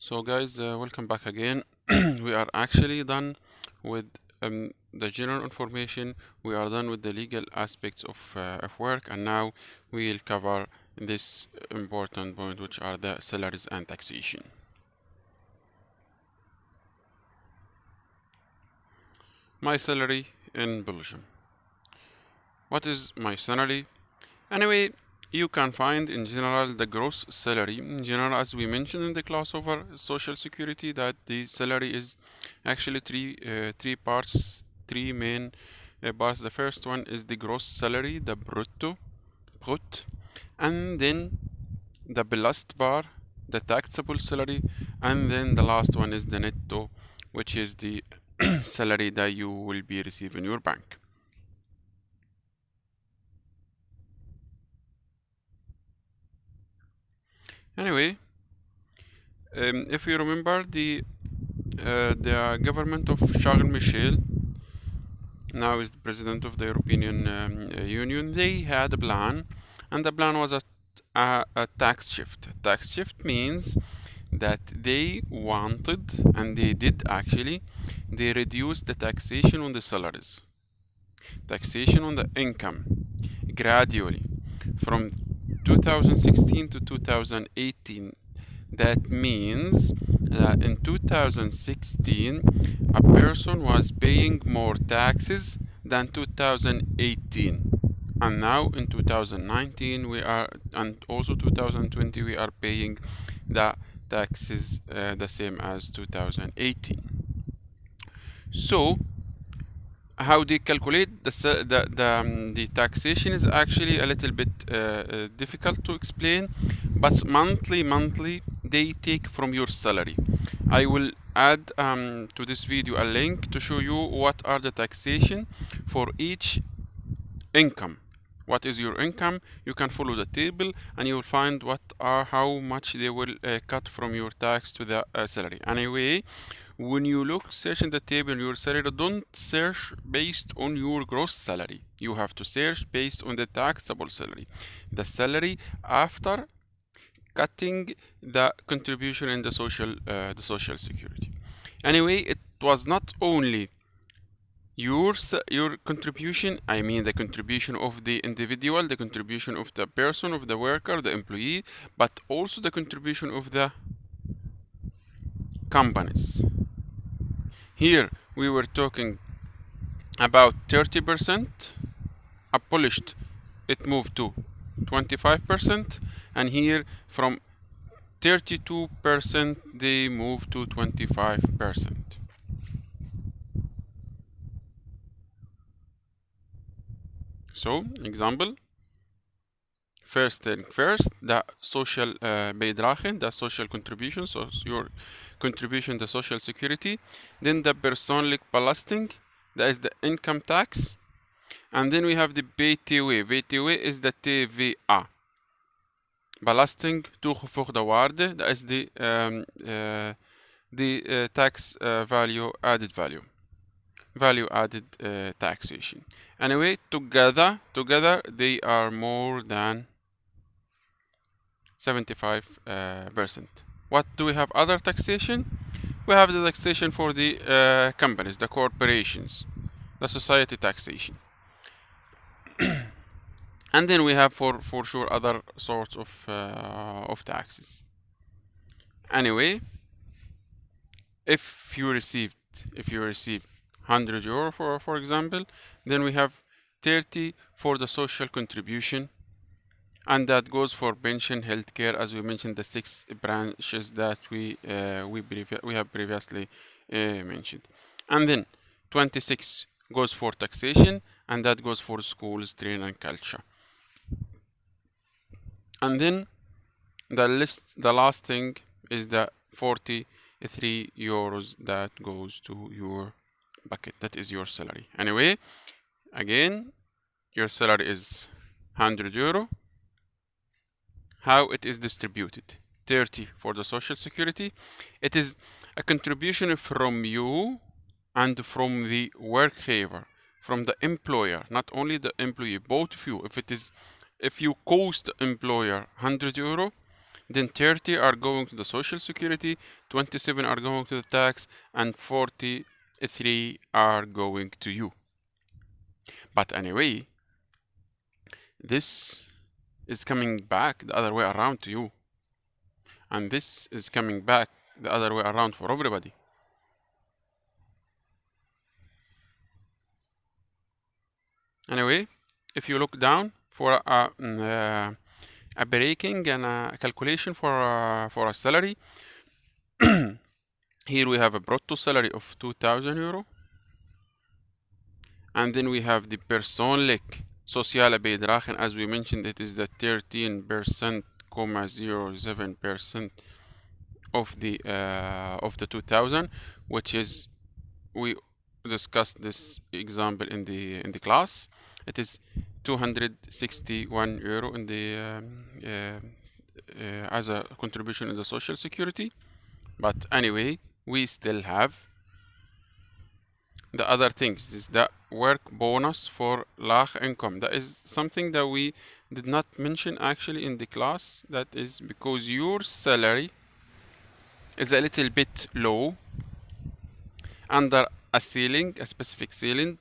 So guys, welcome back again. We are actually done with the general information. We are done with the legal aspects of work, and now we'll cover this important point, which are the salaries and taxation. My salary in Belgium. What is my salary? Anyway, you can find in general the gross salary. In general, as we mentioned in the class over social security, that the salary is actually three parts, three main parts. The first one is the gross salary, the brut, and then the belast bar, the taxable salary, and then the last one is the netto, which is the salary that you will be receiving in your bank. Anyway, if you remember the government of Charles Michel, now is the president of the European Union, they had a plan, and the plan was a tax shift. Tax shift means that they wanted, and they did actually, they reduced the taxation on the salaries, taxation on the income, gradually from 2016 to 2018. That means that in 2016 a person was paying more taxes than 2018, and now in 2019 we are, and also 2020, we are paying the taxes the same as 2018. So how they calculate the taxation is actually a little bit difficult to explain, but monthly they take from your salary. I will add to this video a link to show you what are the taxation for each income. What is your income? You can follow the table and you will find how much they will cut from your tax to the salary. Anyway, when you search in the table your salary, don't search based on your gross salary. You have to search based on the taxable salary, the salary after cutting the contribution in the social security. Anyway, it was not only your contribution, I mean the contribution of the individual, the contribution of the person, of the worker, the employee, but also the contribution of the companies. Here we were talking about 30%, abolished, it moved to 25%, and here from 32% they moved to 25%. So, example, first thing first, the social bijdrage, the social contribution, so your contribution to social security. Then the persoonlijk belasting, that is the income tax. And then we have the BTW. BTW is the TVA. Belasting toegevoegde waarde, that is the tax value added taxation. Anyway, together they are more than 75%. What do we have other taxation? We have the taxation for the companies, the corporations, the society taxation. And then we have for sure other sorts of taxes. Anyway, if you receive 100 euro for example, then we have 30 for the social contribution, and that goes for pension, healthcare, as we mentioned, the 6 branches that we have previously mentioned. And then 26 goes for taxation, and that goes for schools, training, and culture. And then the last thing is the 43 euros that goes to your bucket, that is your salary. Anyway, again, your salary is 100 euro. How it is distributed? 30 for the social security. It is a contribution from you and from the werkgever, from the employer, not only the employee, both of you. If you cost the employer 100 euro, then 30 are going to the social security, 27 are going to the tax, and 43 are going to you. But anyway, this is coming back the other way around to you, and this is coming back the other way around for everybody. Anyway, if you look down for a breaking and a calculation for a salary, here we have a brutto salary of 2,000 euro, and then we have the persoonlijk sociale bijdrage, as we mentioned, it is the 13.07% of the 2,000, which is, we discussed this example in the class. It is 261 euro in the as a contribution in the social security. But anyway, we still have the other things. This is the work bonus for laag income. That is something that we did not mention actually in the class. That is because your salary is a little bit low under a ceiling, a specific ceiling,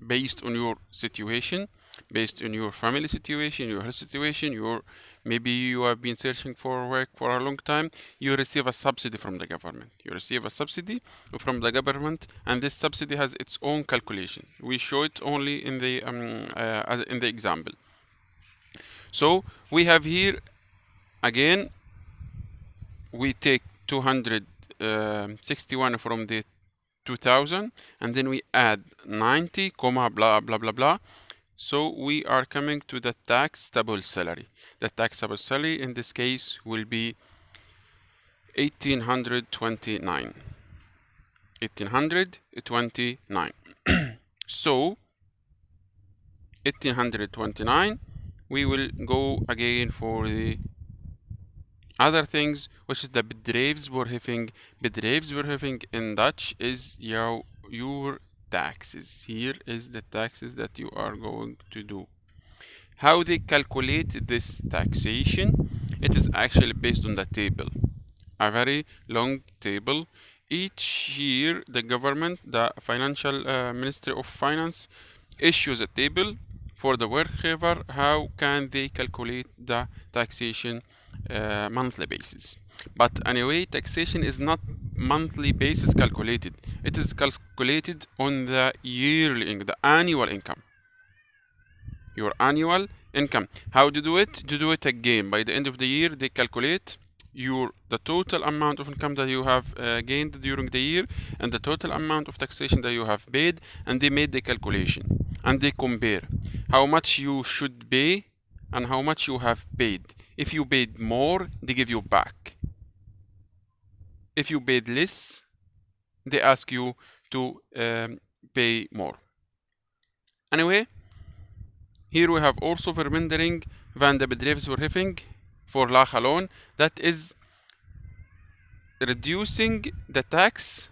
based on your situation, based on your family situation, your health situation, maybe you have been searching for work for a long time, you receive a subsidy from the government. You receive a subsidy from the government, and this subsidy has its own calculation. We show it only in the example. So we have here again, we take 261 from the 2,000, and then we add 90, comma, blah, blah, blah, blah. So we are coming to the taxable salary. The taxable salary in this case will be 1,829. 1,829. So 1,829, we will go again for the other things, which is the bedrijfsverheffing. Bedrijfsverheffing in Dutch is your taxes. Here is the taxes that you are going to do. How they calculate this taxation? It is actually based on the table, a very long table. Each year, the government, the financial Ministry of Finance, issues a table for the workgiver. How can they calculate the taxation monthly basis? But anyway, taxation is not monthly basis calculated. It is calculated on the yearly income, the annual income. Your annual income. How to do it? To do it again. By the end of the year, they calculate the total amount of income that you have gained during the year and the total amount of taxation that you have paid, and they made the calculation and they compare how much you should pay and how much you have paid. If you paid more, they give you back. If you paid less, they ask you to pay more. Anyway, here we have also vermindering van de bedrijfsverheffing for lage loon. That is reducing the tax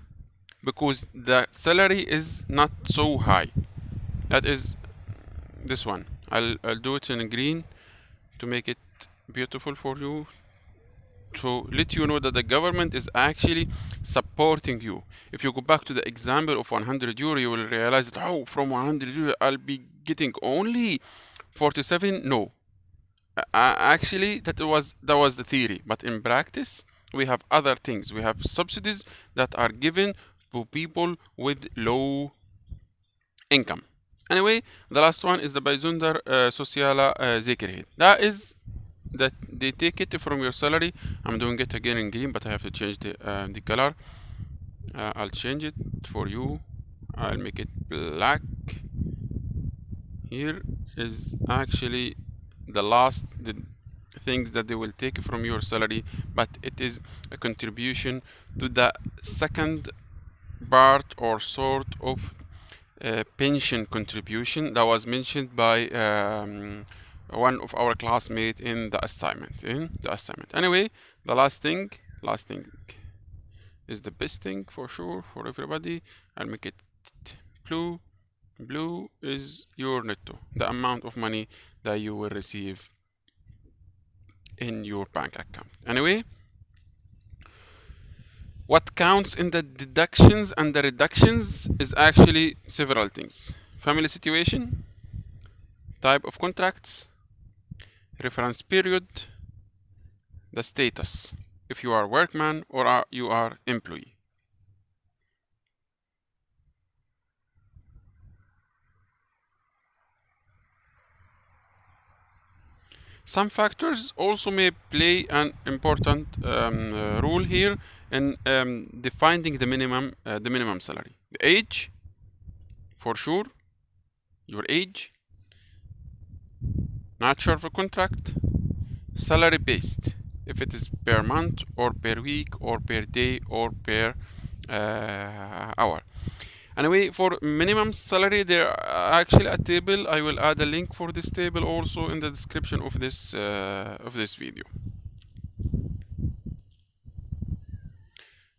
because the salary is not so high. That is this one. I'll do it in green to make it beautiful for you, to let you know that the government is actually supporting you. If you go back to the example of 100 euro, you will realize that, oh, from 100 euro I'll be getting only 47. No, actually that was the theory, but in practice we have other things. We have subsidies that are given to people with low income. Anyway, the last one is the bijzonder sociale zekerheid. That is that they take it from your salary. I'm doing it again in green, but I have to change the color. I'll change it for you. I'll make it black. Here is actually the last things that they will take from your salary, but it is a contribution to the second part or sort of pension contribution that was mentioned by one of our classmates in the assignment. Anyway, the last thing is the best thing for sure for everybody. I'll make it blue. Blue is your netto, the amount of money that you will receive in your bank account. Anyway, what counts in the deductions and the reductions is actually several things: family situation, type of contracts, reference period, the status, if you are workman or you are employee. Some factors also may play an important role here in defining the minimum salary. The age, for sure, your age, nature of a contract, salary based, if it is per month or per week or per day or per hour. Anyway, for minimum salary, there are actually a table. I will add a link for this table also in the description of this video.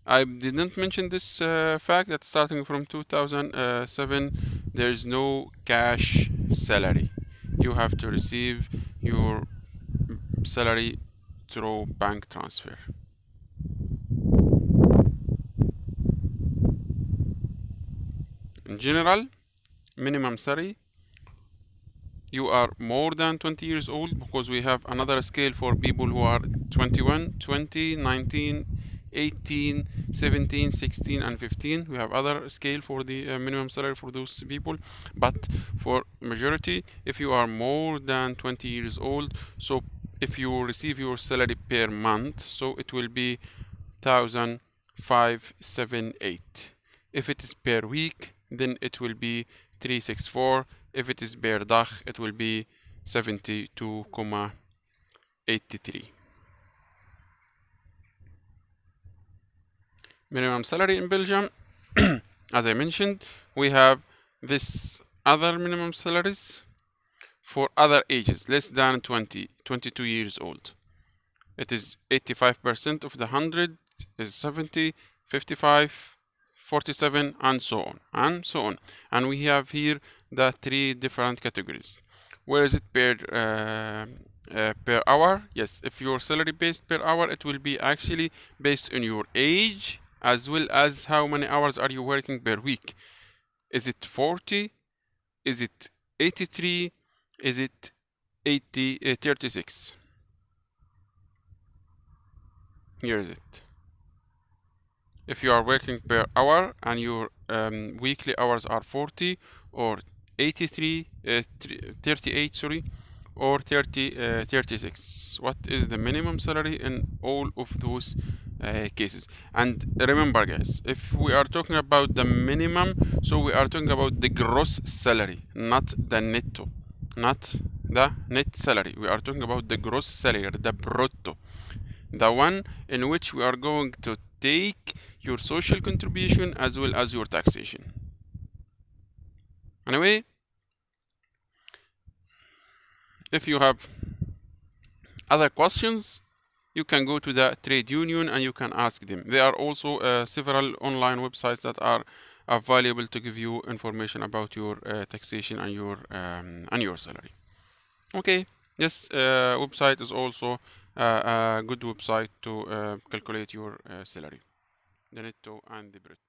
I didn't mention this fact that starting from 2007, there is no cash salary. You have to receive your salary through bank transfer. In general, minimum salary, you are more than 20 years old, because we have another scale for people who are 21, 20, 19, 18, 17, 16 and 15. We have other scale for the minimum salary for those people, but for majority, if you are more than 20 years old, so if you receive your salary per month, so it will be 1,578. If it is per week, then it will be 364. If it is per dag, it will be 72,83. Minimum salary in Belgium, as I mentioned, we have this other minimum salaries for other ages, less than 22 years old. It is 85% of the 100 is 70, 55, 47, and so on, and so on. And we have here the three different categories. Where is it per hour? Yes, if your salary based per hour, it will be actually based on your age, as well as how many hours are you working per week. Is it 40? Is it 83? Is it 36? Here is it. If you are working per hour and your weekly hours are 40 or 83, 38, sorry, or 36. What is the minimum salary in all of those cases? And remember, guys, if we are talking about the minimum, so we are talking about the gross salary, not the netto, not the net salary. We are talking about the gross salary, the brutto, the one in which we are going to take your social contribution as well as your taxation. Anyway, if you have other questions, you can go to the trade union and you can ask them. There are also several online websites that are available to give you information about your taxation and your salary. Okay, this website is also a good website to calculate your salary, the netto and the brutto.